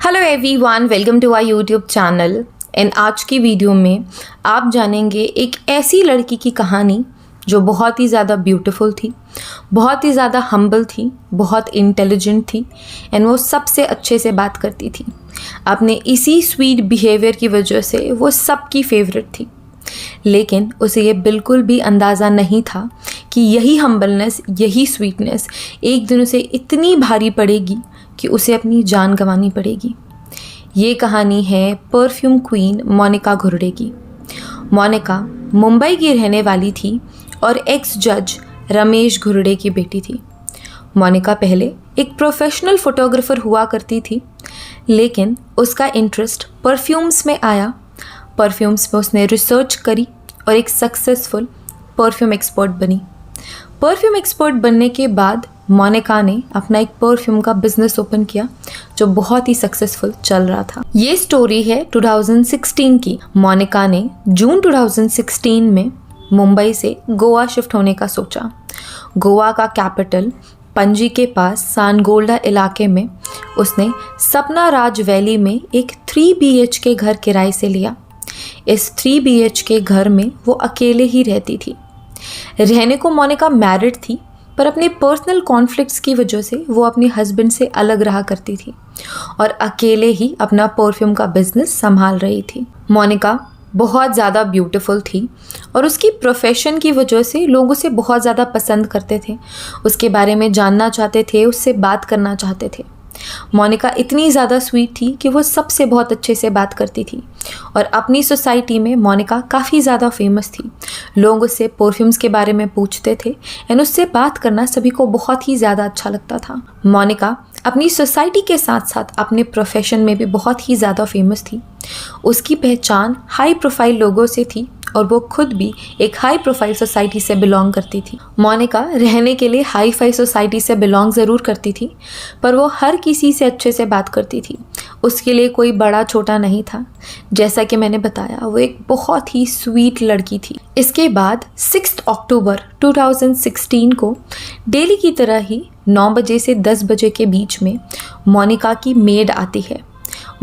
Hello everyone, welcome to our YouTube channel. And आज की video में आप जानेंगे एक ऐसी लड़की की कहानी जो बहुत ही ज़्यादा ब्यूटीफुल थी, बहुत ही ज़्यादा हम्बल थी, बहुत इंटेलिजेंट थी एंड वो सबसे अच्छे से बात करती थी। अपने इसी स्वीट बिहेवियर की वजह से वो सबकी फेवरेट थी, लेकिन उसे ये बिल्कुल भी अंदाज़ा नहीं था कि यही हम्बलनेस, यही स्वीटनेस एक दिन उसे इतनी भारी पड़ेगी कि उसे अपनी जान गंवानी पड़ेगी। ये कहानी है परफ्यूम क्वीन मोनिका घुर्डे की। मोनिका मुंबई की रहने वाली थी और एक्स जज रमेश घुर्डे की बेटी थी। मोनिका पहले एक प्रोफेशनल फोटोग्राफर हुआ करती थी, लेकिन उसका इंटरेस्ट परफ्यूम्स में आया। परफ्यूम्स में उसने रिसर्च करी और एक सक्सेसफुल परफ्यूम एक्सपर्ट बनी। परफ्यूम एक्सपर्ट बनने के बाद मोनिका ने अपना एक परफ्यूम का बिजनेस ओपन किया जो बहुत ही सक्सेसफुल चल रहा था। ये स्टोरी है 2016 की। मोनिका ने जून 2016 में मुंबई से गोवा शिफ्ट होने का सोचा। गोवा का कैपिटल पणजी के पास सानगोल्डा इलाके में उसने सपना राज वैली में एक 3 BHK घर किराए से लिया। इस 3 BHK घर में वो अकेले ही रहती थी। रहने को मोनिका मैरिड थी, पर अपने पर्सनल कॉन्फ्लिक्ट्स की वजह से वो अपने हस्बैंड से अलग रहा करती थी और अकेले ही अपना परफ्यूम का बिजनेस संभाल रही थी। मोनिका बहुत ज़्यादा ब्यूटीफुल थी और उसकी प्रोफेशन की वजह से लोग उसे बहुत ज़्यादा पसंद करते थे, उसके बारे में जानना चाहते थे, उससे बात करना चाहते थे। मोनिका इतनी ज़्यादा स्वीट थी कि वो सबसे बहुत अच्छे से बात करती थी और अपनी सोसाइटी में मोनिका काफ़ी ज़्यादा फेमस थी। लोग उससे परफ्यूम्स के बारे में पूछते थे एंड उससे बात करना सभी को बहुत ही ज़्यादा अच्छा लगता था। मोनिका अपनी सोसाइटी के साथ साथ अपने प्रोफेशन में भी बहुत ही ज़्यादा फेमस थी। उसकी पहचान हाई प्रोफाइल लोगों से थी और वो खुद भी एक हाई प्रोफाइल सोसाइटी से बिलोंग करती थी। मोनिका रहने के लिए हाई फाई सोसाइटी से बिलोंग ज़रूर करती थी, पर वो हर किसी से अच्छे से बात करती थी। उसके लिए कोई बड़ा छोटा नहीं था। जैसा कि मैंने बताया, वो एक बहुत ही स्वीट लड़की थी। इसके बाद 6 अक्टूबर 2016 को डेली की तरह ही 9 बजे से 10 बजे के बीच में मोनिका की मेड आती है।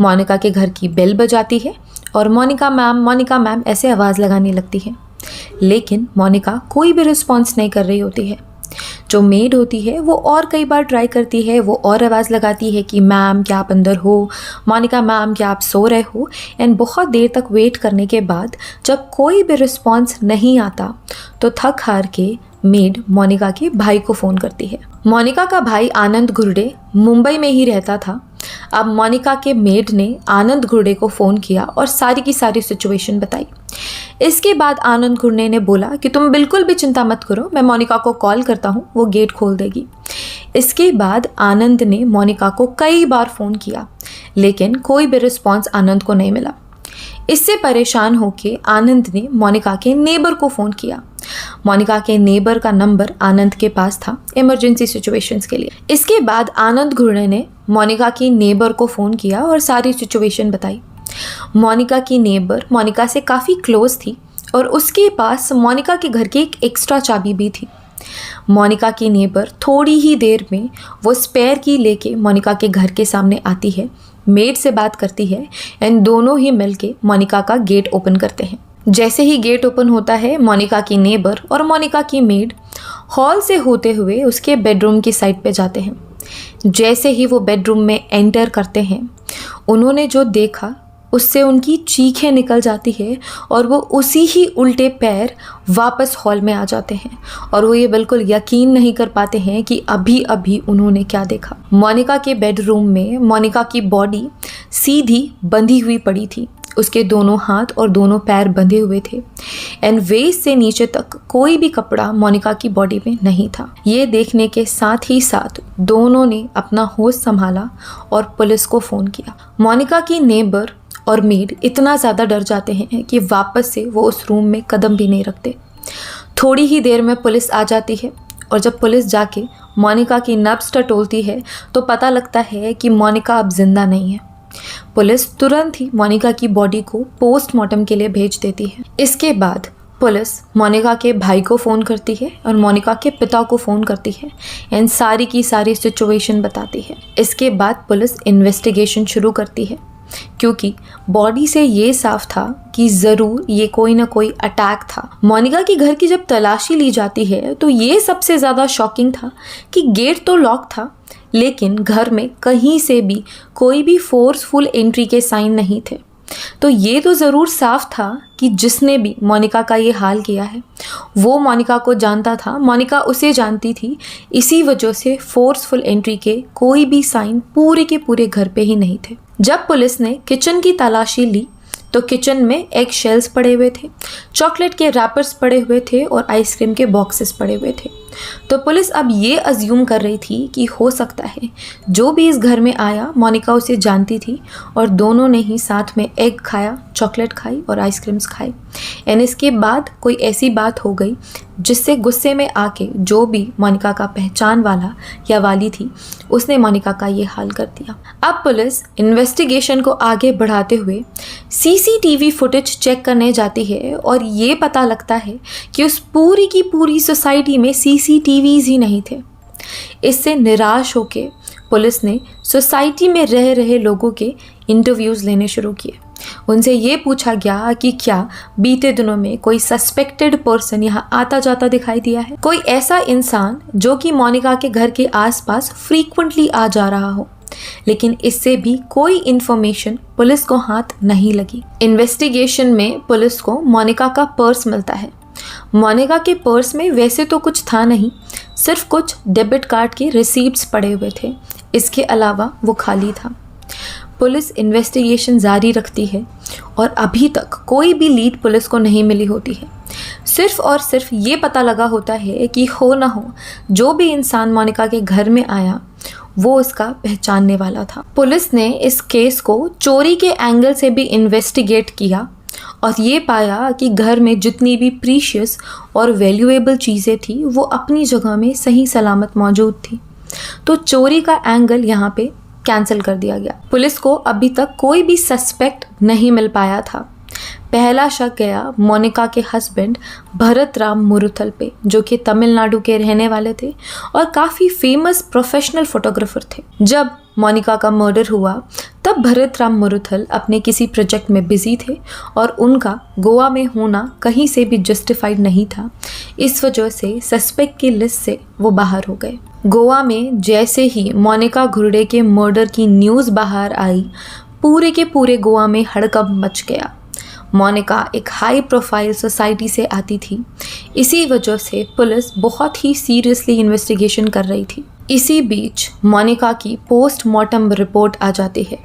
मोनिका के घर की बेल बजाती है और मोनिका मैम ऐसे आवाज़ लगाने लगती है, लेकिन मोनिका कोई भी रिस्पॉन्स नहीं कर रही होती है। जो मेड होती है वो और कई बार ट्राई करती है, वो और आवाज़ लगाती है कि मैम क्या आप अंदर हो, मोनिका मैम क्या आप सो रहे हो। एंड बहुत देर तक वेट करने के बाद जब कोई भी रिस्पॉन्स नहीं आता तो थक हार के मेड मोनिका के भाई को फ़ोन करती है। मोनिका का भाई आनंद घुर्डे मुंबई में ही रहता था। अब मोनिका के मेड ने आनंद घुर्डे को फ़ोन किया और सारी की सारी सिचुएशन बताई। इसके बाद आनंद घुर्डे ने बोला कि तुम बिल्कुल भी चिंता मत करो, मैं मोनिका को कॉल करता हूँ, वो गेट खोल देगी। इसके बाद आनंद ने मोनिका को कई बार फ़ोन किया, लेकिन कोई भी रिस्पॉन्स आनंद को नहीं मिला। इससे परेशान होकर आनंद ने मोनिका के नेबर को फ़ोन किया। मोनिका के नेबर का नंबर आनंद के पास था इमरजेंसी सिचुएशंस के लिए। इसके बाद आनंद घुर्डे ने मोनिका की नेबर को फ़ोन किया और सारी सिचुएशन बताई। मोनिका की नेबर मोनिका से काफ़ी क्लोज थी और उसके पास मोनिका के घर की एक एक्स्ट्रा चाबी भी थी। मोनिका की नेबर थोड़ी ही देर में वो स्पेयर की लेके मोनिका के घर के सामने आती है, मेड से बात करती है एंड दोनों ही मिलके मोनिका का गेट ओपन करते हैं। जैसे ही गेट ओपन होता है, मोनिका की नेबर और मोनिका की मेड हॉल से होते हुए उसके बेडरूम की साइड पे जाते हैं। जैसे ही वो बेडरूम में एंटर करते हैं, उन्होंने जो देखा उससे उनकी चीखें निकल जाती है और वो उसी ही उल्टे पैर वापस हॉल में आ जाते हैं और वो ये बिल्कुल यकीन नहीं कर पाते हैं कि अभी अभी उन्होंने क्या देखा। मोनिका के बेडरूम में मोनिका की बॉडी सीधी बंधी हुई पड़ी थी। उसके दोनों हाथ और दोनों पैर बंधे हुए थे एंड वेस्ट से नीचे तक कोई भी कपड़ा मोनिका की बॉडी में नहीं था। ये देखने के साथ ही साथ दोनों ने अपना होश संभाला और पुलिस को फ़ोन किया। मोनिका की नेबर और मेड इतना ज़्यादा डर जाते हैं कि वापस से वो उस रूम में कदम भी नहीं रखते। थोड़ी ही देर में पुलिस आ जाती है और जब पुलिस जाके मोनिका की नब्ज़ टटोलती है तो पता लगता है कि मोनिका अब जिंदा नहीं है। पुलिस तुरंत ही मोनिका की बॉडी को पोस्टमार्टम के लिए भेज देती है। इसके बाद पुलिस मोनिका के भाई को फ़ोन करती है और मोनिका के पिता को फ़ोन करती है एंड सारी की सारी सिचुएशन बताती है। इसके बाद पुलिस इन्वेस्टिगेशन शुरू करती है क्योंकि बॉडी से ये साफ था कि ज़रूर ये कोई ना कोई अटैक था। मोनिका के घर की जब तलाशी ली जाती है तो ये सबसे ज़्यादा शॉकिंग था कि गेट तो लॉक था लेकिन घर में कहीं से भी कोई भी फोर्सफुल एंट्री के साइन नहीं थे। तो ये तो ज़रूर साफ था कि जिसने भी मोनिका का ये हाल किया है वो मोनिका को जानता था, मोनिका उसे जानती थी। इसी वजह से फोर्सफुल एंट्री के कोई भी साइन पूरे के पूरे घर पे ही नहीं थे। जब पुलिस ने किचन की तलाशी ली तो किचन में एग शेल्स पड़े हुए थे, चॉकलेट के रैपर्स पड़े हुए थे और आइसक्रीम के बॉक्सेस पड़े हुए थे। तो पुलिस अब ये अज्यूम कर रही थी कि हो सकता है जो भी इस घर में आया मोनिका उसे जानती थी और दोनों ने ही साथ में एग खाया, चॉकलेट खाई और आइसक्रीम्स खाई। एंड इसके बाद कोई ऐसी बात हो गई जिससे गुस्से में आके जो भी मोनिका का पहचान वाला या वाली थी उसने मोनिका का ये हाल कर दिया। अब पुलिस इन्वेस्टिगेशन को आगे बढ़ाते हुए सीसीटीवी फुटेज चेक करने जाती है और ये पता लगता है कि उस पूरी की पूरी सोसाइटी में सीसीटीवीज ही नहीं थे। इससे निराश होके पुलिस ने सोसाइटी में रह रहे लोगों के इंटरव्यूज़ लेने शुरू किए। उनसे ये पूछा गया कि क्या बीते दिनों में कोई सस्पेक्टेड पर्सन यहाँ आता जाता दिखाई दिया है, कोई ऐसा इंसान जो कि मोनिका के घर के आसपास फ्रीक्वेंटली आ जा रहा हो। लेकिन इससे भी कोई इन्फॉर्मेशन पुलिस को हाथ नहीं लगी। इन्वेस्टिगेशन में पुलिस को मोनिका का पर्स मिलता है। मोनिका के पर्स में वैसे तो कुछ था नहीं, सिर्फ कुछ डेबिट कार्ड के रिसीप्ट्स पड़े हुए थे। इसके अलावा वो खाली था। पुलिस इन्वेस्टिगेशन जारी रखती है और अभी तक कोई भी लीड पुलिस को नहीं मिली होती है। सिर्फ और सिर्फ ये पता लगा होता है कि हो ना हो जो भी इंसान मोनिका के घर में आया वो उसका पहचानने वाला था। पुलिस ने इस केस को चोरी के एंगल से भी इन्वेस्टिगेट किया और ये पाया कि घर में जितनी भी प्रीशियस और वैल्यूएबल चीज़ें थी वो अपनी जगह में सही सलामत मौजूद थी। तो चोरी का एंगल यहाँ पे कैंसिल कर दिया गया। पुलिस को अभी तक कोई भी सस्पेक्ट नहीं मिल पाया था। पहला शक गया मोनिका के हस्बैंड भरत राम मुरुथल पे, जो कि तमिलनाडु के रहने वाले थे और काफ़ी फेमस प्रोफेशनल फोटोग्राफर थे। जब मोनिका का मर्डर हुआ तब भरत राम मुरुथल अपने किसी प्रोजेक्ट में बिजी थे और उनका गोवा में होना कहीं से भी जस्टिफाइड नहीं था। इस वजह से सस्पेक्ट की लिस्ट से वो बाहर हो गए। गोवा में जैसे ही मोनिका घुर्डे के मर्डर की न्यूज़ बाहर आई, पूरे के पूरे गोवा में हड़कंप मच गया। मोनिका एक हाई प्रोफाइल सोसाइटी से आती थी, इसी वजह से पुलिस बहुत ही सीरियसली इन्वेस्टिगेशन कर रही थी। इसी बीच मोनिका की पोस्टमार्टम रिपोर्ट आ जाती है।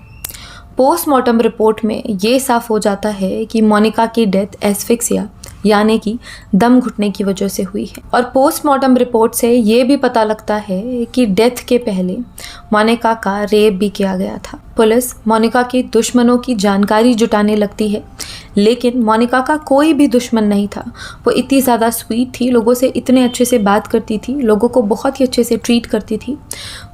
पोस्टमार्टम रिपोर्ट में ये साफ हो जाता है कि मोनिका की डेथ एस्फिक्सिया यानी कि दम घुटने की वजह से हुई है। और पोस्टमार्टम रिपोर्ट से ये भी पता लगता है कि डेथ के पहले मोनिका का रेप भी किया गया था। पुलिस मोनिका के दुश्मनों की जानकारी जुटाने लगती है, लेकिन मोनिका का कोई भी दुश्मन नहीं था। वो इतनी ज़्यादा स्वीट थी, लोगों से इतने अच्छे से बात करती थी, लोगों को बहुत ही अच्छे से ट्रीट करती थी।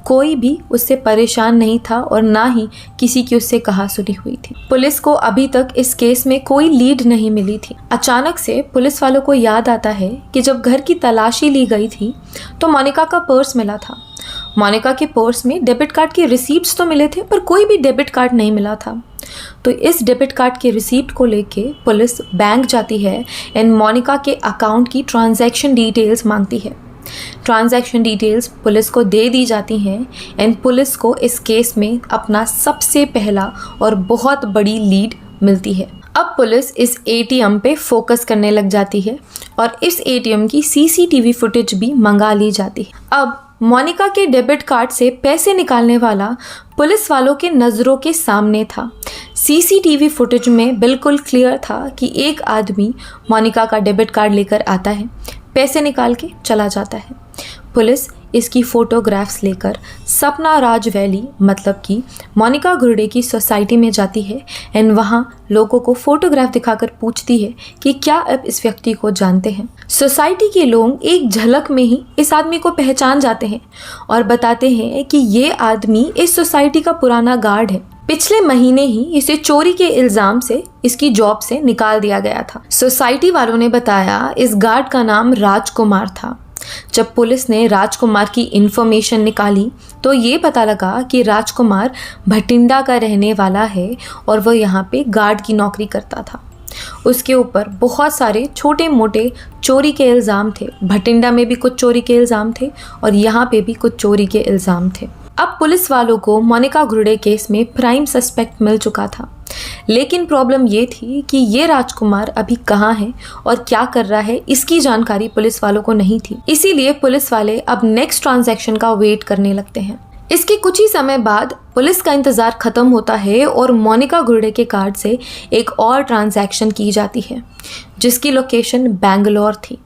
कोई भी उससे परेशान नहीं था और ना ही किसी की उससे कहा सुनी हुई थी। पुलिस को अभी तक इस केस में कोई लीड नहीं मिली थी। अचानक से पुलिस वालों को याद आता है कि जब घर की तलाशी ली गई थी तो मोनिका का पर्स मिला था। मोनिका के पर्स में डेबिट कार्ड के रिसीप्ट्स तो मिले थे पर कोई भी डेबिट कार्ड नहीं मिला था। तो इस डेबिट कार्ड के रिसीप्ट को लेके पुलिस बैंक जाती है एंड मोनिका के अकाउंट की ट्रांजैक्शन डिटेल्स मांगती है। ट्रांजैक्शन डिटेल्स पुलिस को दे दी जाती हैं एंड पुलिस को इस केस में अपना सबसे पहला और बहुत बड़ी लीड मिलती है। अब पुलिस इस एटीएम पे फोकस करने लग जाती है और इस एटीएम की सीसीटीवी फुटेज भी मंगा ली जाती है। अब मोनिका के डेबिट कार्ड से पैसे निकालने वाला पुलिस वालों के नज़रों के सामने था। सीसीटीवी फुटेज में बिल्कुल क्लियर था कि एक आदमी मोनिका का डेबिट कार्ड लेकर आता है, पैसे निकाल के चला जाता है। पुलिस इसकी फ़ोटोग्राफ्स लेकर सपना राज वैली मतलब कि मोनिका घुर्डे की सोसाइटी में जाती है एंड वहाँ लोगों को फ़ोटोग्राफ दिखाकर पूछती है कि क्या आप इस व्यक्ति को जानते हैं। सोसाइटी के लोग एक झलक में ही इस आदमी को पहचान जाते हैं और बताते हैं कि ये आदमी इस सोसाइटी का पुराना गार्ड है। पिछले महीने ही इसे चोरी के इल्जाम से इसकी जॉब से निकाल दिया गया था। सोसाइटी वालों ने बताया इस गार्ड का नाम राजकुमार था। जब पुलिस ने राजकुमार की इंफॉर्मेशन निकाली तो ये पता लगा कि राजकुमार भटिंडा का रहने वाला है और वह यहाँ पे गार्ड की नौकरी करता था। उसके ऊपर बहुत सारे छोटे मोटे चोरी के इल्ज़ाम थे। भटिंडा में भी कुछ चोरी के इल्ज़ाम थे और यहाँ पे भी कुछ चोरी के इल्ज़ाम थे। अब पुलिस वालों को मोनिका घुर्डे केस में प्राइम सस्पेक्ट मिल चुका था, लेकिन प्रॉब्लम ये थी कि ये राजकुमार अभी कहाँ है और क्या कर रहा है इसकी जानकारी पुलिस वालों को नहीं थी। इसीलिए पुलिस वाले अब नेक्स्ट ट्रांजैक्शन का वेट करने लगते हैं। इसके कुछ ही समय बाद पुलिस का इंतज़ार ख़त्म होता है और मोनिका घुर्डे के कार्ड से एक और ट्रांजैक्शन की जाती है जिसकी लोकेशन बेंगलोर थी।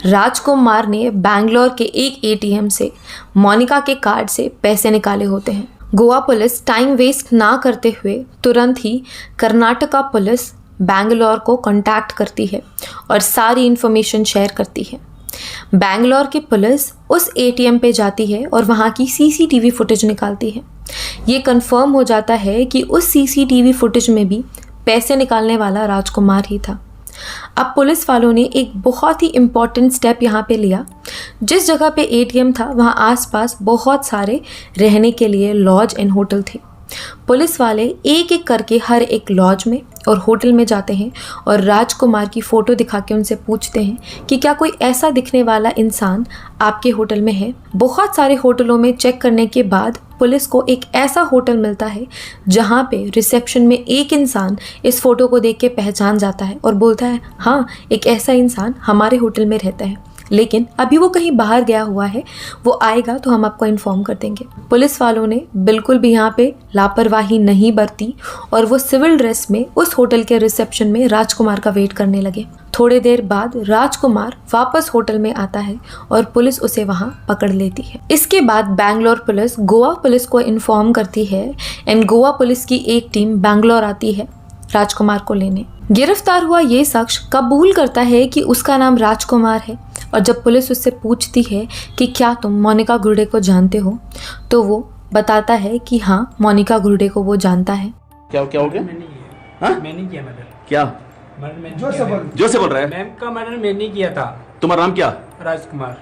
राजकुमार ने बेंगलोर के एक एटीएम से मोनिका के कार्ड से पैसे निकाले होते हैं। गोवा पुलिस टाइम वेस्ट ना करते हुए तुरंत ही कर्नाटका पुलिस बेंगलोर को कांटेक्ट करती है और सारी इन्फॉर्मेशन शेयर करती है। बेंगलोर की पुलिस उस एटीएम पे जाती है और वहाँ की सीसीटीवी फुटेज निकालती है। ये कंफर्म हो जाता है कि उस सीसीटीवी फुटेज में भी पैसे निकालने वाला राजकुमार ही था। अब पुलिस वालों ने एक बहुत ही इम्पॉर्टेंट स्टेप यहाँ पे लिया। जिस जगह पे एटीएम था वहाँ आसपास बहुत सारे रहने के लिए लॉज एंड होटल थे। पुलिस वाले एक एक करके हर एक लॉज में और होटल में जाते हैं और राजकुमार की फ़ोटो दिखा के उनसे पूछते हैं कि क्या कोई ऐसा दिखने वाला इंसान आपके होटल में है। बहुत सारे होटलों में चेक करने के बाद पुलिस को एक ऐसा होटल मिलता है जहाँ पे रिसेप्शन में एक इंसान इस फ़ोटो को देख के पहचान जाता है और बोलता है हाँ, एक ऐसा इंसान हमारे होटल में रहता है, लेकिन अभी वो कहीं बाहर गया हुआ है, वो आएगा तो हम आपको इन्फॉर्म कर देंगे। पुलिस वालों ने बिल्कुल भी यहाँ पे लापरवाही नहीं बरती और वो सिविल ड्रेस में उस होटल के रिसेप्शन में राजकुमार का वेट करने लगे। थोड़ी देर बाद राजकुमार वापस होटल में आता है और पुलिस उसे वहाँ पकड़ लेती है। इसके बाद बैंगलोर पुलिस गोवा पुलिस को इन्फॉर्म करती है एंड गोवा पुलिस की एक टीम बैंगलोर आती है राजकुमार को लेने। गिरफ्तार हुआ ये शख्स कबूल करता है कि उसका नाम राजकुमार है और जब पुलिस उससे पूछती है कि क्या तुम मोनिका घुर्डे को जानते हो तो वो बताता है कि हाँ, मोनिका घुर्डे को वो जानता है। क्या हो गया? मैंने किया मर्डर। क्या? जो से बोल रहा है? मैम का मर्डर मैंने किया था। तुम्हारा नाम क्या? राजकुमार।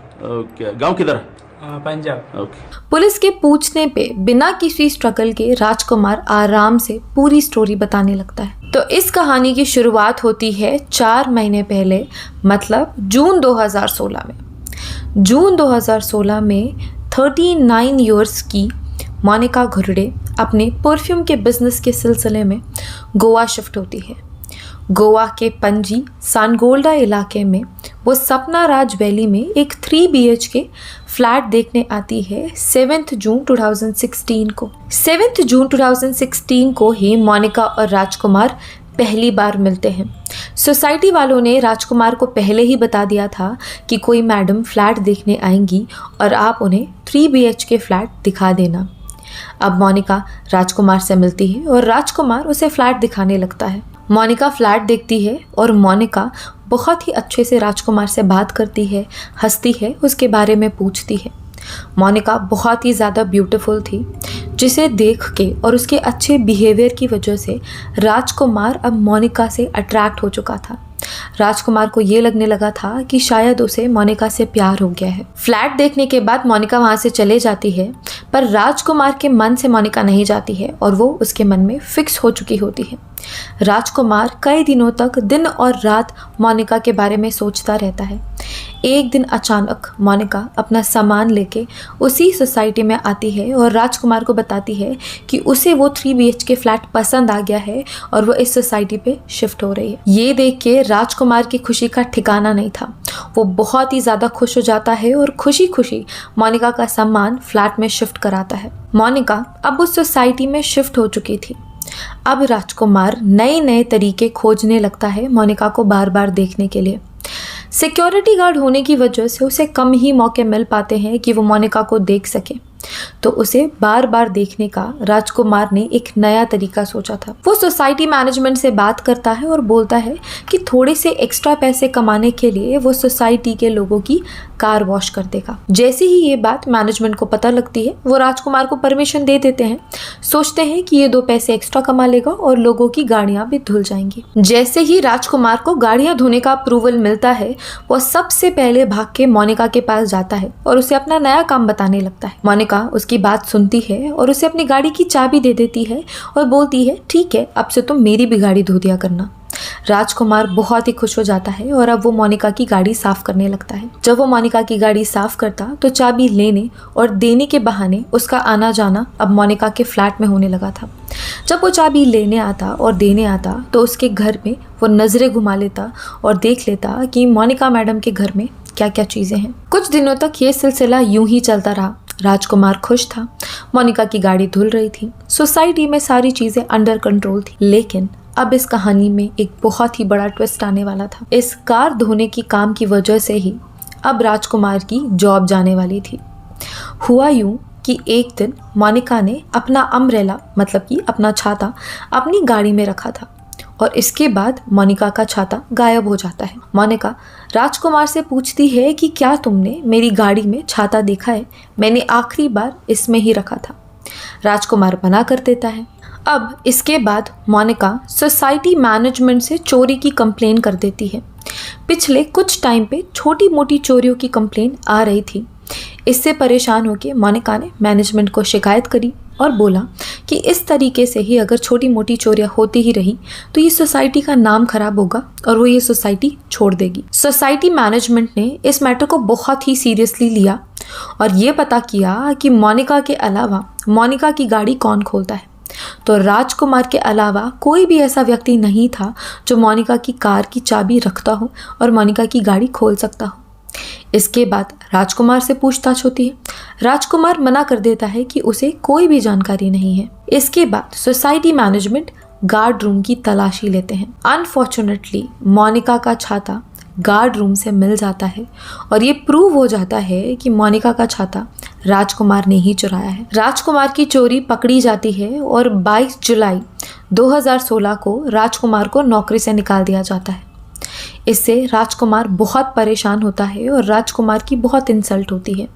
गांव किधर? पंजाब। ओके। पुलिस के पूछने पे बिना किसी स्ट्रगल के राजकुमार आराम से पूरी स्टोरी बताने लगता है। तो इस कहानी की शुरुआत होती है 4 महीने पहले, मतलब जून 2016 में। जून 2016 में 39 इयर्स की मोनिका घुर्डे अपने परफ्यूम के बिजनेस के सिलसिले में गोवा शिफ्ट होती है। गोवा के पणजी सानगोल्डा इलाके में वो सपना राज वैली में एक 3 BHK फ्लैट देखने आती है 7 जून 2016 को। 7 जून 2016 को ही मोनिका और राजकुमार पहली बार मिलते हैं। सोसाइटी वालों ने राजकुमार को पहले ही बता दिया था कि कोई मैडम फ्लैट देखने आएंगी और आप उन्हें 3 BHK फ्लैट दिखा देना। अब मोनिका राजकुमार से मिलती है और राजकुमार उसे फ्लैट दिखाने लगता है। मोनिका फ्लैट देखती है और मोनिका बहुत ही अच्छे से राजकुमार से बात करती है, हंसती है, उसके बारे में पूछती है। मोनिका बहुत ही ज़्यादा ब्यूटीफुल थी, जिसे देख के और उसके अच्छे बिहेवियर की वजह से राजकुमार अब मोनिका से अट्रैक्ट हो चुका था। राजकुमार को ये लगने लगा था कि शायद उसे मोनिका से प्यार हो गया है। फ्लैट देखने के बाद मोनिका वहाँ से चले जाती है, पर राजकुमार के मन से मोनिका नहीं जाती है और वो उसके मन में फिक्स हो चुकी होती है। राजकुमार कई दिनों तक दिन और रात मोनिका के बारे में सोचता रहता है। एक दिन अचानक मोनिका अपना सामान लेके उसी सोसाइटी में आती है और राजकुमार को बताती है कि उसे वो 3 BHK फ्लैट पसंद आ गया है और वो इस सोसाइटी पे शिफ्ट हो रही है। ये देख के राजकुमार की खुशी का ठिकाना नहीं था। वो बहुत ही ज़्यादा खुश हो जाता है और खुशी खुशी मोनिका का सामान फ्लैट में शिफ्ट कराता है। मोनिका अब उस सोसाइटी में शिफ्ट हो चुकी थी। अब राजकुमार नए नए तरीके खोजने लगता है मोनिका को बार बार देखने के लिए। सिक्योरिटी गार्ड होने की वजह से उसे कम ही मौके मिल पाते हैं कि वो मोनिका को देख सके। तो उसे बार बार देखने का राजकुमार ने एक नया तरीका सोचा था। वो सोसाइटी मैनेजमेंट से बात करता है और बोलता है कि थोड़े से एक्स्ट्रा पैसे कमाने के लिए वो सोसाइटी के लोगों की कार वॉश कर देगा। जैसे ही ये बात मैनेजमेंट को पता लगती है, वो राजकुमार को परमिशन दे देते हैं। सोचते हैं कि ये 2 पैसे एक्स्ट्रा कमा लेगा और लोगों की गाड़ियां भी धुल जाएंगी। जैसे ही राजकुमार को गाड़ियां धोने का अप्रूवल मिलता है, वो सबसे पहले भाग के मोनिका के पास जाता है और उसे अपना नया काम बताने लगता है। मोनिका उसकी बात सुनती है और उसे अपनी गाड़ी की चाबी दे देती है और बोलती है, ठीक है, अब से तुम मेरी भी गाड़ी धो दिया करना। राजकुमार बहुत ही खुश हो जाता है और अब वो मोनिका की गाड़ी साफ करने लगता है। जब वो मोनिका की गाड़ी साफ करता तो चाबी लेने और देने के बहाने उसका आना जाना अब मोनिका के फ्लैट में होने लगा था। जब वो चाबी लेने आता और देने आता तो उसके घर में वो नजरें घुमा लेता और देख लेता कि मोनिका मैडम के घर में क्या क्या चीजें हैं। कुछ दिनों तक ये सिलसिला यूं ही चलता रहा। राजकुमार खुश था, मोनिका की गाड़ी धुल रही थी, सोसाइटी में सारी चीजें अंडर कंट्रोल थी। लेकिन अब इस कहानी में एक बहुत ही बड़ा ट्विस्ट आने वाला था। इस कार धोने की काम की वजह से ही अब राजकुमार की जॉब जाने वाली थी। हुआ यूं कि एक दिन मोनिका ने अपना अम्ब्रेला, मतलब कि अपना छाता, अपनी गाड़ी में रखा था और इसके बाद मोनिका का छाता गायब हो जाता है। मोनिका राजकुमार से पूछती है कि क्या तुमने मेरी गाड़ी में छाता देखा है? मैंने आखिरी बार इसमें ही रखा था। राजकुमार मना कर देता है। अब इसके बाद मोनिका सोसाइटी मैनेजमेंट से चोरी की कंप्लेन कर देती है। पिछले कुछ टाइम पे छोटी मोटी चोरियों की कंप्लेन आ रही थी। इससे परेशान होकर मोनिका ने मैनेजमेंट को शिकायत करी और बोला कि इस तरीके से ही अगर छोटी मोटी चोरियां होती ही रही तो ये सोसाइटी का नाम खराब होगा और वो ये सोसाइटी छोड़ देगी। सोसाइटी मैनेजमेंट ने इस मैटर को बहुत ही सीरियसली लिया और ये पता किया कि मोनिका के अलावा मोनिका की गाड़ी कौन खोलता है। तो राजकुमार के अलावा कोई भी ऐसा व्यक्ति नहीं था जो मोनिका की कार की चाबी रखता हो और मोनिका की गाड़ी खोल सकता हो। इसके बाद राजकुमार से पूछताछ होती है। राजकुमार मना कर देता है कि उसे कोई भी जानकारी नहीं है। इसके बाद सोसाइटी मैनेजमेंट गार्ड रूम की तलाशी लेते हैं। अनफॉर्चुनेटली मोनिका का छाता गार्ड रूम से मिल जाता है और ये प्रूव हो जाता है कि मोनिका का छाता राजकुमार ने ही चुराया है। राजकुमार की चोरी पकड़ी जाती है और 22 जुलाई 2016 को राजकुमार को नौकरी से निकाल दिया जाता है। इससे राजकुमार बहुत परेशान होता है और राजकुमार की बहुत इंसल्ट होती है।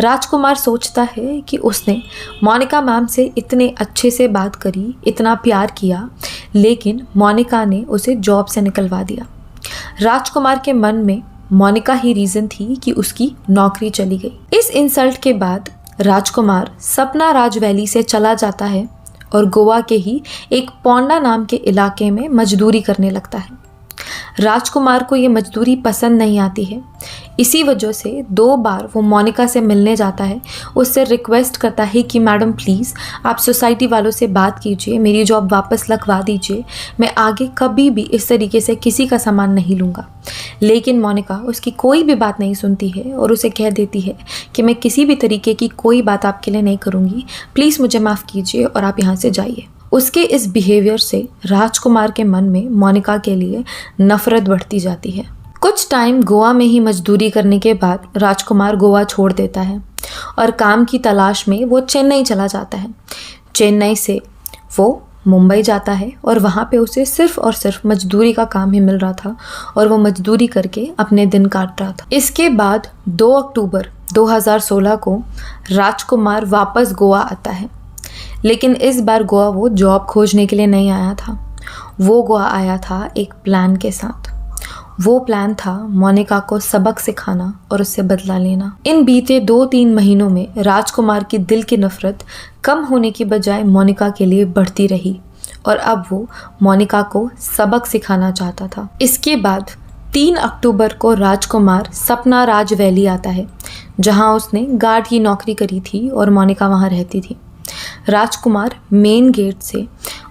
राजकुमार सोचता है कि उसने मोनिका मैम से इतने अच्छे से बात करी, इतना प्यार किया, लेकिन मोनिका ने उसे जॉब से निकलवा दिया। राजकुमार के मन में मोनिका ही रीज़न थी कि उसकी नौकरी चली गई। इस इंसल्ट के बाद राजकुमार सपना राज वैली से चला जाता है और गोवा के ही एक पोंडा नाम के इलाके में मजदूरी करने लगता है। राजकुमार को ये मजदूरी पसंद नहीं आती है। इसी वजह से 2 बार वो मोनिका से मिलने जाता है, उससे रिक्वेस्ट करता है कि मैडम प्लीज़ आप सोसाइटी वालों से बात कीजिए, मेरी जॉब वापस लगवा दीजिए, मैं आगे कभी भी इस तरीके से किसी का सामान नहीं लूँगा। लेकिन मोनिका उसकी कोई भी बात नहीं सुनती है और उसे कह देती है कि मैं किसी भी तरीके की कोई बात आपके लिए नहीं करूँगी, प्लीज़ मुझे माफ़ कीजिए और आप यहाँ से जाइए। उसके इस बिहेवियर से राजकुमार के मन में मोनिका के लिए नफरत बढ़ती जाती है। कुछ टाइम गोवा में ही मजदूरी करने के बाद राजकुमार गोवा छोड़ देता है और काम की तलाश में वो चेन्नई चला जाता है। चेन्नई से वो मुंबई जाता है और वहाँ पे उसे सिर्फ और सिर्फ मजदूरी का काम ही मिल रहा था और वो मजदूरी करके अपने दिन काट रहा था। इसके बाद 2 अक्टूबर 2016 को राजकुमार वापस गोवा आता है, लेकिन इस बार गोवा वो जॉब खोजने के लिए नहीं आया था। वो गोवा आया था एक प्लान के साथ। वो प्लान था मोनिका को सबक सिखाना और उससे बदला लेना। इन बीते 2-3 महीनों में राजकुमार की दिल की नफरत कम होने की बजाय मोनिका के लिए बढ़ती रही और अब वो मोनिका को सबक सिखाना चाहता था। इसके बाद 3 अक्टूबर को राजकुमार सपना राज वैली आता है, जहां उसने गार्ड की नौकरी करी थी और मोनिका वहां रहती थी। राजकुमार मेन गेट से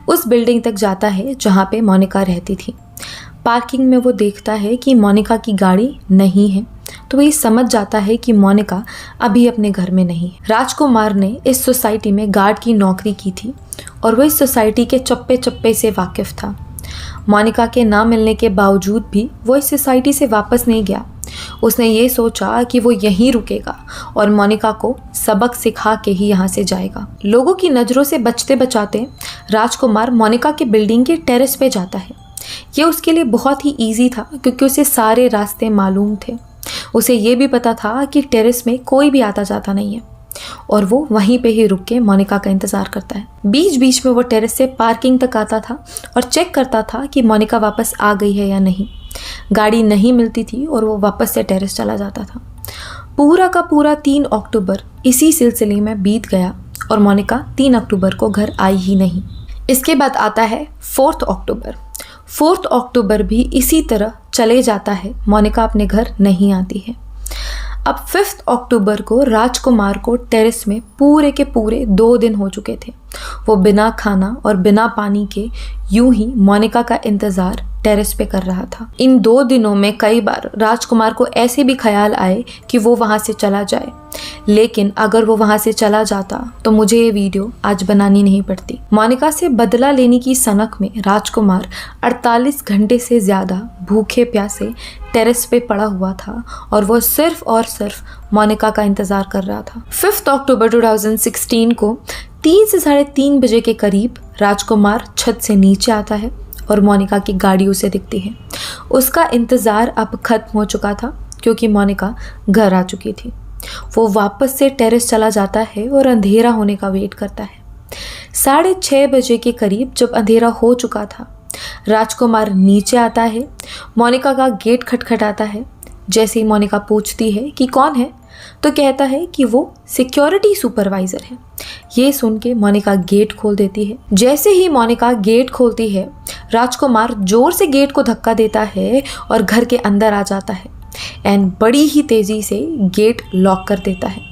उस बिल्डिंग तक जाता है जहां पे मोनिका रहती थी। पार्किंग में वो देखता है कि मोनिका की गाड़ी नहीं है, तो वो ये समझ जाता है कि मोनिका अभी अपने घर में नहीं है। राजकुमार ने इस सोसाइटी में गार्ड की नौकरी की थी और वो इस सोसाइटी के चप्पे चप्पे से वाकिफ़ था। मोनिका के ना मिलने के बावजूद भी वो इस सोसाइटी से वापस नहीं गया। उसने ये सोचा कि वो यहीं रुकेगा और मोनिका को सबक सिखा के ही यहाँ से जाएगा। लोगों की नज़रों से बचते बचाते राजकुमार मोनिका के बिल्डिंग के टेरेस पे जाता है। ये उसके लिए बहुत ही ईजी था क्योंकि उसे सारे रास्ते मालूम थे। उसे ये भी पता था कि टेरेस में कोई भी आता जाता नहीं है और वो वहीं पे ही रुक के मोनिका का इंतज़ार करता है। बीच बीच में वो टेरेस से पार्किंग तक आता था और चेक करता था कि मोनिका वापस आ गई है या नहीं। गाड़ी नहीं मिलती थी और वो वापस से टेरेस चला जाता था। पूरा का पूरा 3 अक्टूबर इसी सिलसिले में बीत गया और मोनिका 3 अक्टूबर को घर आई ही नहीं। इसके बाद आता है 4 अक्टूबर। 4 अक्टूबर भी इसी तरह चले जाता है, मोनिका अपने घर नहीं आती है। अब 5 अक्टूबर को राजकुमार को टेरेस में पूरे के पूरे 2 दिन हो चुके थे। वो बिना खाना और बिना पानी के यूं ही मोनिका का इंतज़ार टेरेस पे कर रहा था। इन 2 दिनों में कई बार राजकुमार को ऐसे भी ख्याल आए कि वो वहाँ से चला जाए, लेकिन अगर वो वहाँ से चला जाता तो मुझे ये वीडियो आज बनानी नहीं पड़ती। मोनिका से बदला लेने की सनक में राजकुमार 48 घंटे से ज़्यादा भूखे प्यासे टेरेस पे पड़ा हुआ था और वो सिर्फ और सिर्फ मोनिका का इंतज़ार कर रहा था। 5 अक्टूबर 2016 को 3 से 3:30 बजे के करीब राजकुमार छत से नीचे आता है और मोनिका की गाड़ी उसे दिखती है। उसका इंतज़ार अब ख़त्म हो चुका था क्योंकि मोनिका घर आ चुकी थी। वो वापस से टेरेस चला जाता है और अंधेरा होने का वेट करता है। 6:30 बजे के करीब जब अंधेरा हो चुका था, राजकुमार नीचे आता है। मोनिका का गेट खटखटाता है। जैसे ही मोनिका पूछती है कि कौन है, तो कहता है कि वो सिक्योरिटी सुपरवाइज़र है। ये सुन के मोनिका गेट खोल देती है। जैसे ही मोनिका गेट खोलती है, राजकुमार जोर से गेट को धक्का देता है और घर के अंदर आ जाता है एंड बड़ी ही तेज़ी से गेट लॉक कर देता है।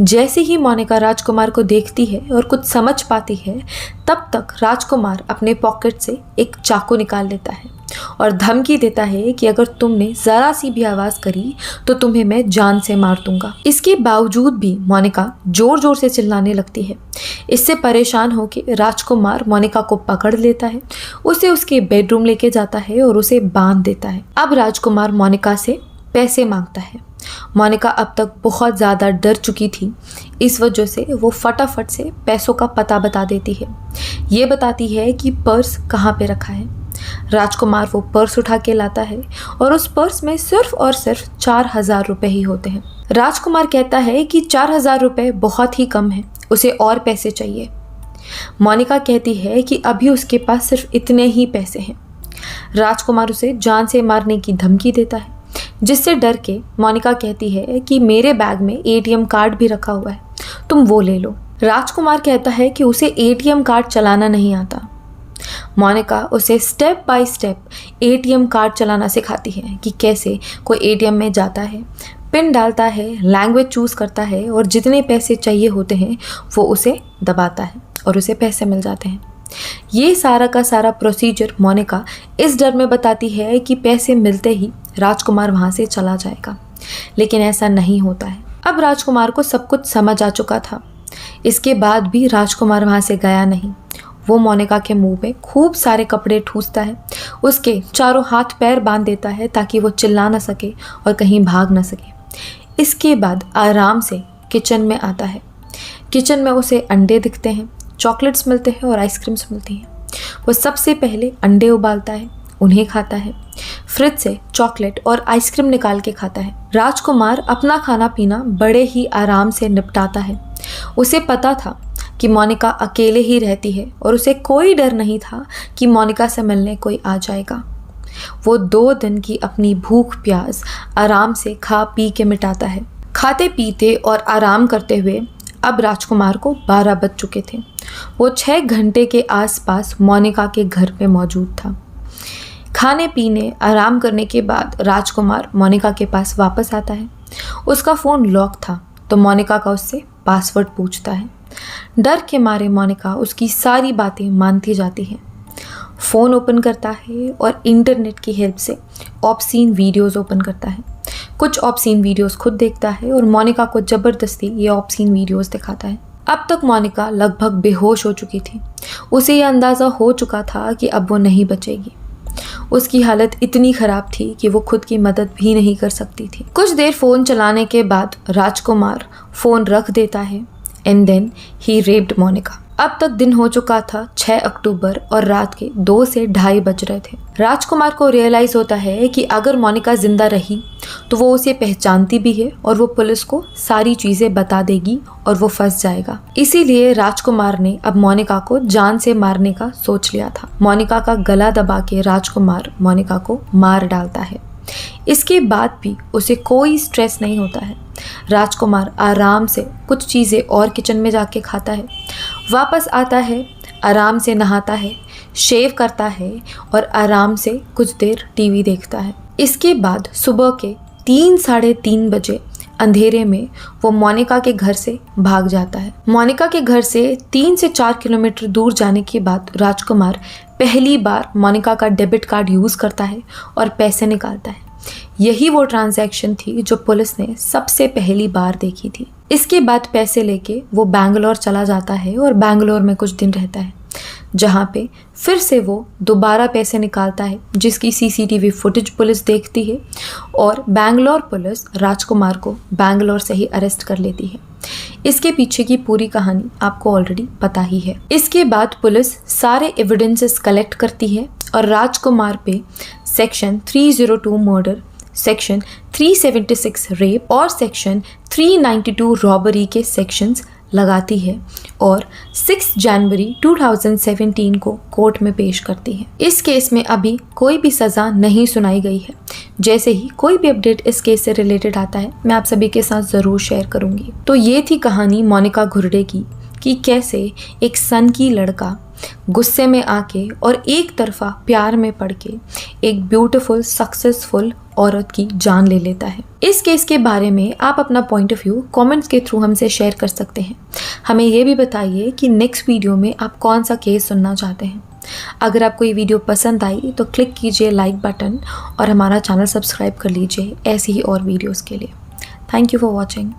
जैसे ही मोनिका राजकुमार को देखती है और कुछ समझ पाती है, तब तक राजकुमार अपने पॉकेट से एक चाकू निकाल लेता है और धमकी देता है कि अगर तुमने ज़रा सी भी आवाज़ करी तो तुम्हें मैं जान से मार दूंगा। इसके बावजूद भी मोनिका ज़ोर ज़ोर से चिल्लाने लगती है। इससे परेशान होकर राजकुमार मोनिका को पकड़ लेता है, उसे उसके बेडरूम लेके जाता है और उसे बांध देता है। अब राजकुमार मोनिका से पैसे मांगता है। मोनिका अब तक बहुत ज़्यादा डर चुकी थी, इस वजह से वो फटाफट से पैसों का पता बता देती है। ये बताती है कि पर्स कहाँ पे रखा है। राजकुमार वो पर्स उठा के लाता है और उस पर्स में सिर्फ और सिर्फ 4000 रुपये ही होते हैं। राजकुमार कहता है कि 4000 रुपये बहुत ही कम है, उसे और पैसे चाहिए। मोनिका कहती है कि अभी उसके पास सिर्फ इतने ही पैसे हैं। राजकुमार उसे जान से मारने की धमकी देता है, जिससे डर के मोनिका कहती है कि मेरे बैग में ATM कार्ड भी रखा हुआ है, तुम वो ले लो। राजकुमार कहता है कि उसे ATM कार्ड चलाना नहीं आता। मोनिका उसे step by step ATM card चलाना सिखाती है कि कैसे कोई ATM में जाता है, पिन डालता है, लैंग्वेज चूज़ करता है और जितने पैसे चाहिए होते हैं वो उसे दबाता है और उसे पैसे मिल जाते हैं। ये सारा का सारा प्रोसीजर मोनिका इस डर में बताती है कि पैसे मिलते ही राजकुमार वहाँ से चला जाएगा, लेकिन ऐसा नहीं होता है। अब राजकुमार को सब कुछ समझ आ चुका था। इसके बाद भी राजकुमार वहाँ से गया नहीं। वो मोनिका के मुंह में खूब सारे कपड़े ठूसता है, उसके चारों हाथ पैर बांध देता है ताकि वो चिल्ला ना सके और कहीं भाग ना सके। इसके बाद आराम से किचन में आता है। किचन में उसे अंडे दिखते हैं, चॉकलेट्स मिलते हैं और आइसक्रीम्स मिलती हैं। वो सबसे पहले अंडे उबालता है, उन्हें खाता है, फ्रिज से चॉकलेट और आइसक्रीम निकाल के खाता है। राजकुमार अपना खाना पीना बड़े ही आराम से निपटाता है। उसे पता था कि मोनिका अकेले ही रहती है और उसे कोई डर नहीं था कि मोनिका से मिलने कोई आ जाएगा। वो 2 दिन की अपनी भूख प्यास आराम से खा पी के मिटाता है। खाते पीते और आराम करते हुए अब राजकुमार को 12 बज चुके थे। वो 6 घंटे के आसपास मोनिका के घर पे मौजूद था। खाने पीने आराम करने के बाद राजकुमार मोनिका के पास वापस आता है। उसका फ़ोन लॉक था तो मोनिका का उससे पासवर्ड पूछता है। डर के मारे मोनिका उसकी सारी बातें मानती जाती है। फ़ोन ओपन करता है और इंटरनेट की हेल्प से ऑब्सीन वीडियोस ओपन करता है। कुछ ऑब्सीन वीडियोस खुद देखता है और मोनिका को ज़बरदस्ती ये ऑब्सीन वीडियोस दिखाता है। अब तक मोनिका लगभग बेहोश हो चुकी थी। उसे ये अंदाज़ा हो चुका था कि अब वो नहीं बचेगी। उसकी हालत इतनी ख़राब थी कि वो खुद की मदद भी नहीं कर सकती थी। कुछ देर फ़ोन चलाने के बाद राजकुमार फ़ोन रख देता है and then he raped Monica. अब तक दिन हो चुका था 6 अक्टूबर और रात के 2 से 2:30 बज रहे थे। राजकुमार को रियलाइज़ होता है कि अगर मोनिका ज़िंदा रही तो वो उसे पहचानती भी है और वो पुलिस को सारी चीज़ें बता देगी और वो फंस जाएगा। इसीलिए राजकुमार ने अब मोनिका को जान से मारने का सोच लिया था। मोनिका का गला दबा के राजकुमार मोनिका को मार डालता है। इसके बाद भी उसे कोई स्ट्रेस नहीं होता है। राजकुमार आराम से कुछ चीज़ें और किचन में जाके खाता है, वापस आता है, आराम से नहाता है, शेव करता है और आराम से कुछ देर टीवी देखता है। इसके बाद सुबह के 3 साढ़े 3 बजे अंधेरे में वो मोनिका के घर से भाग जाता है। मोनिका के घर से 3 से 4 किलोमीटर दूर जाने के बाद राजकुमार पहली बार मोनिका का डेबिट कार्ड यूज़ करता है और पैसे निकालता है। यही वो ट्रांजैक्शन थी जो पुलिस ने सबसे पहली बार देखी थी। इसके बाद पैसे लेके वो बैंगलोर चला जाता है और बैंगलोर में कुछ दिन रहता है, जहाँ पे फिर से वो दोबारा पैसे निकालता है, जिसकी सीसीटीवी फुटेज पुलिस देखती है और बैंगलोर पुलिस राजकुमार को बैंगलोर से ही अरेस्ट कर लेती है। इसके पीछे की पूरी कहानी आपको ऑलरेडी पता ही है। इसके बाद पुलिस सारे एविडेंसेस कलेक्ट करती है और राजकुमार पे सेक्शन 302 मर्डर, सेक्शन 376 रेप और सेक्शन 392 रॉबरी के सेक्शंस लगाती है और 6 जनवरी 2017 को कोर्ट में पेश करती है। इस केस में अभी कोई भी सज़ा नहीं सुनाई गई है। जैसे ही कोई भी अपडेट इस केस से रिलेटेड आता है मैं आप सभी के साथ ज़रूर शेयर करूँगी। तो ये थी कहानी मोनिका घुर्डे की कि कैसे एक सन की लड़का गुस्से में आके और एक तरफा प्यार में पड़ के एक ब्यूटीफुल सक्सेसफुल औरत की जान ले लेता है। इस केस के बारे में आप अपना पॉइंट ऑफ व्यू कमेंट्स के थ्रू हमसे शेयर कर सकते हैं। हमें ये भी बताइए कि नेक्स्ट वीडियो में आप कौन सा केस सुनना चाहते हैं। अगर आपको ये वीडियो पसंद आई तो क्लिक कीजिए लाइक बटन और हमारा चैनल सब्सक्राइब कर लीजिए ऐसी ही और वीडियोज़ के लिए। Thank you for watching.